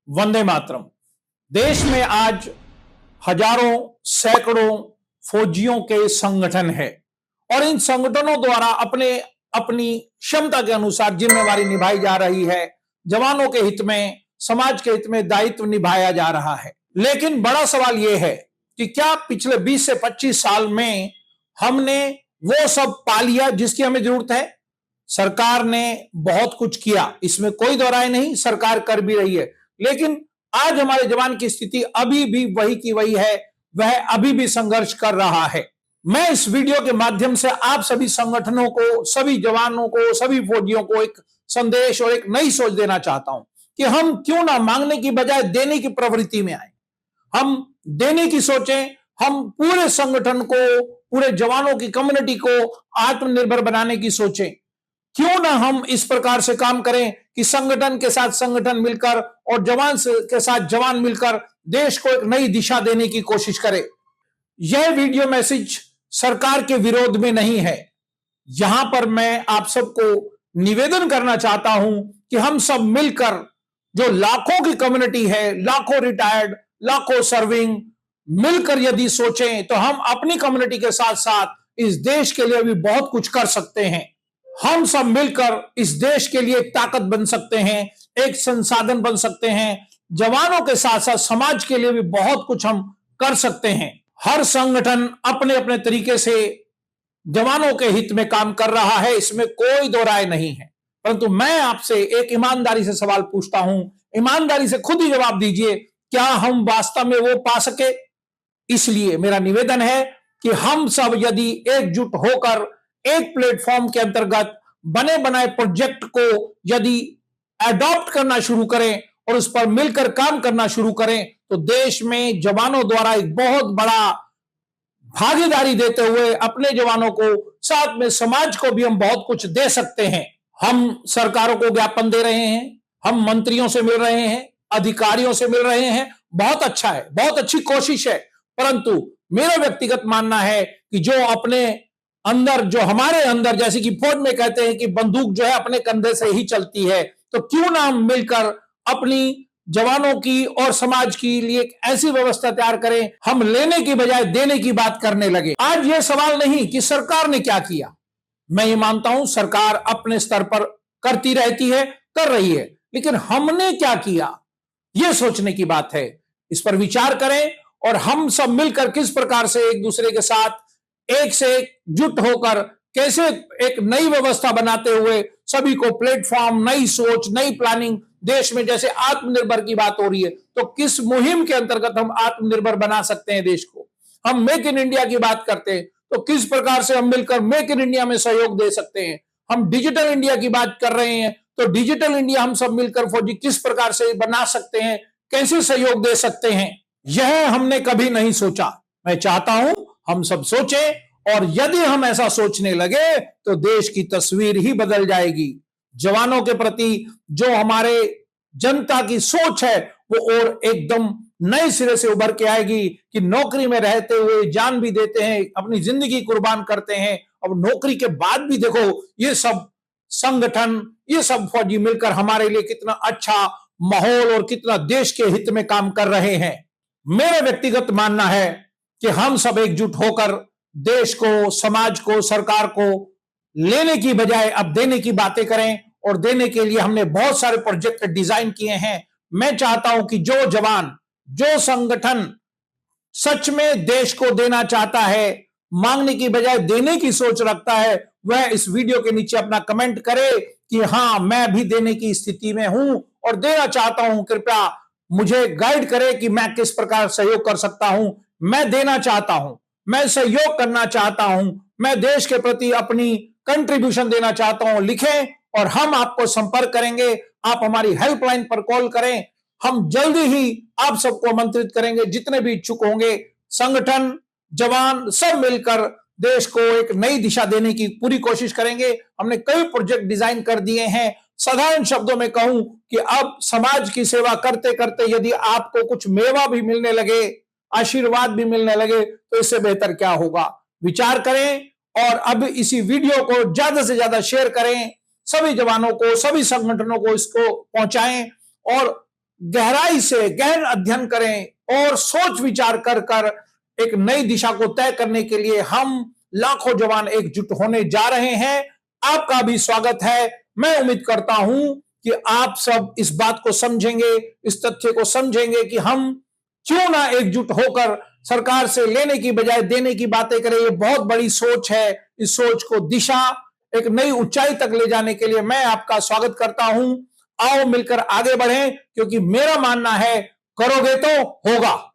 वंदे मातरम। देश में आज हजारों सैकड़ों फौजियों के संगठन है और इन संगठनों द्वारा अपने अपनी क्षमता के अनुसार जिम्मेवारी निभाई जा रही है। जवानों के हित में, समाज के हित में दायित्व निभाया जा रहा है। लेकिन बड़ा सवाल यह है कि क्या पिछले 20 से 25 साल में हमने वो सब पा लिया जिसकी हमें जरूरत है? सरकार ने बहुत कुछ किया, इसमें कोई दो राय नहीं, सरकार कर भी रही है। लेकिन आज हमारे जवान की स्थिति अभी भी वही की वही है, वह अभी भी संघर्ष कर रहा है। मैं इस वीडियो के माध्यम से आप सभी संगठनों को, सभी जवानों को, सभी फौजियों को एक संदेश और एक नई सोच देना चाहता हूं कि हम क्यों ना मांगने की बजाय देने की प्रवृत्ति में आए। हम देने की सोचें, हम पूरे संगठन को, पूरे जवानों की कम्युनिटी को आत्मनिर्भर बनाने की सोचें। क्यों ना हम इस प्रकार से काम करें कि संगठन के साथ संगठन मिलकर और जवान के साथ जवान मिलकर देश को एक नई दिशा देने की कोशिश करें। यह वीडियो मैसेज सरकार के विरोध में नहीं है। यहां पर मैं आप सबको निवेदन करना चाहता हूं कि हम सब मिलकर, जो लाखों की कम्युनिटी है, लाखों रिटायर्ड, लाखों सर्विंग, मिलकर यदि सोचें तो हम अपनी कम्युनिटी के साथ साथ इस देश के लिए भी बहुत कुछ कर सकते हैं। हम सब मिलकर इस देश के लिए एक ताकत बन सकते हैं, एक संसाधन बन सकते हैं। जवानों के साथ साथ समाज के लिए भी बहुत कुछ हम कर सकते हैं। हर संगठन अपने अपने तरीके से जवानों के हित में काम कर रहा है, इसमें कोई दो राय नहीं है। परंतु मैं आपसे एक ईमानदारी से सवाल पूछता हूं, ईमानदारी से खुद ही जवाब दीजिए, क्या हम वास्तव में वो पा सके? इसलिए मेरा निवेदन है कि हम सब यदि एकजुट होकर एक प्लेटफॉर्म के अंतर्गत बने बनाए प्रोजेक्ट को यदि अडॉप्ट करना शुरू करें और उस पर मिलकर काम करना शुरू करें तो देश में जवानों द्वारा एक बहुत बड़ा भागीदारी देते हुए अपने जवानों को, साथ में समाज को भी हम बहुत कुछ दे सकते हैं। हम सरकारों को ज्ञापन दे रहे हैं, हम मंत्रियों से मिल रहे हैं, अधिकारियों से मिल रहे हैं, बहुत अच्छा है, बहुत अच्छी कोशिश है। परंतु मेरा व्यक्तिगत मानना है कि जो अपने अंदर, जो हमारे अंदर, जैसे कि फौज में कहते हैं कि बंदूक जो है अपने कंधे से ही चलती है, तो क्यों ना हम मिलकर अपनी जवानों की और समाज के लिए एक ऐसी व्यवस्था तैयार करें, हम लेने की बजाय देने की बात करने लगे। आज यह सवाल नहीं कि सरकार ने क्या किया, मैं ये मानता हूं सरकार अपने स्तर पर करती रहती है, कर रही है, लेकिन हमने क्या किया यह सोचने की बात है। इस पर विचार करें और हम सब मिलकर किस प्रकार से एक दूसरे के साथ एक से एक जुट होकर कैसे एक नई व्यवस्था बनाते हुए सभी को प्लेटफॉर्म, नई सोच, नई प्लानिंग, देश में जैसे आत्मनिर्भर की बात हो रही है तो किस मुहिम के अंतर्गत हम आत्मनिर्भर बना सकते हैं देश को। हम मेक इन इंडिया की बात करते हैं तो किस प्रकार से हम मिलकर मेक इन इंडिया में सहयोग दे सकते हैं। हम डिजिटल इंडिया की बात कर रहे हैं तो डिजिटल इंडिया हम सब मिलकर फौजी किस प्रकार से बना सकते हैं, कैसे सहयोग दे सकते हैं, यह हमने कभी नहीं सोचा। मैं चाहता हूं हम सब सोचें और यदि हम ऐसा सोचने लगे तो देश की तस्वीर ही बदल जाएगी। जवानों के प्रति जो हमारे जनता की सोच है वो और एकदम नए सिरे से उभर के आएगी कि नौकरी में रहते हुए जान भी देते हैं, अपनी जिंदगी कुर्बान करते हैं। अब नौकरी के बाद भी देखो ये सब संगठन, ये सब फौजी मिलकर हमारे लिए कितना अच्छा माहौल और कितना देश के हित में काम कर रहे हैं। मेरा व्यक्तिगत मानना है कि हम सब एकजुट होकर देश को, समाज को, सरकार को लेने की बजाय अब देने की बातें करें और देने के लिए हमने बहुत सारे प्रोजेक्ट डिजाइन किए हैं। मैं चाहता हूं कि जो जवान, जो संगठन सच में देश को देना चाहता है, मांगने की बजाय देने की सोच रखता है, वह इस वीडियो के नीचे अपना कमेंट करे कि हां मैं भी देने की स्थिति में हूं और देना चाहता हूं। कृपया मुझे गाइड करें कि मैं किस प्रकार सहयोग कर सकता हूं। मैं देना चाहता हूं, मैं सहयोग करना चाहता हूं, मैं देश के प्रति अपनी कंट्रीब्यूशन देना चाहता हूं। लिखें और हम आपको संपर्क करेंगे। आप हमारी हेल्पलाइन पर कॉल करें, हम जल्दी ही आप सबको आमंत्रित करेंगे। जितने भी इच्छुक होंगे, संगठन, जवान, सब मिलकर देश को एक नई दिशा देने की पूरी कोशिश करेंगे। हमने कई प्रोजेक्ट डिजाइन कर दिए हैं। साधारण शब्दों में कहूं कि अब समाज की सेवा करते करते यदि आपको कुछ मेवा भी मिलने लगे, आशीर्वाद भी मिलने लगे तो इससे बेहतर क्या होगा। विचार करें और अब इसी वीडियो को ज्यादा से ज्यादा शेयर करें, सभी जवानों को, सभी संगठनों को इसको पहुंचाएं और गहराई से गहन अध्ययन करें और सोच विचार कर कर एक नई दिशा को तय करने के लिए हम लाखों जवान एकजुट होने जा रहे हैं। आपका भी स्वागत है। मैं उम्मीद करता हूं कि आप सब इस बात को समझेंगे, इस तथ्य को समझेंगे कि हम क्यों ना एकजुट होकर सरकार से लेने की बजाय देने की बातें करें। ये बहुत बड़ी सोच है। इस सोच को दिशा एक नई ऊंचाई तक ले जाने के लिए मैं आपका स्वागत करता हूं। आओ मिलकर आगे बढ़ें, क्योंकि मेरा मानना है करोगे तो होगा।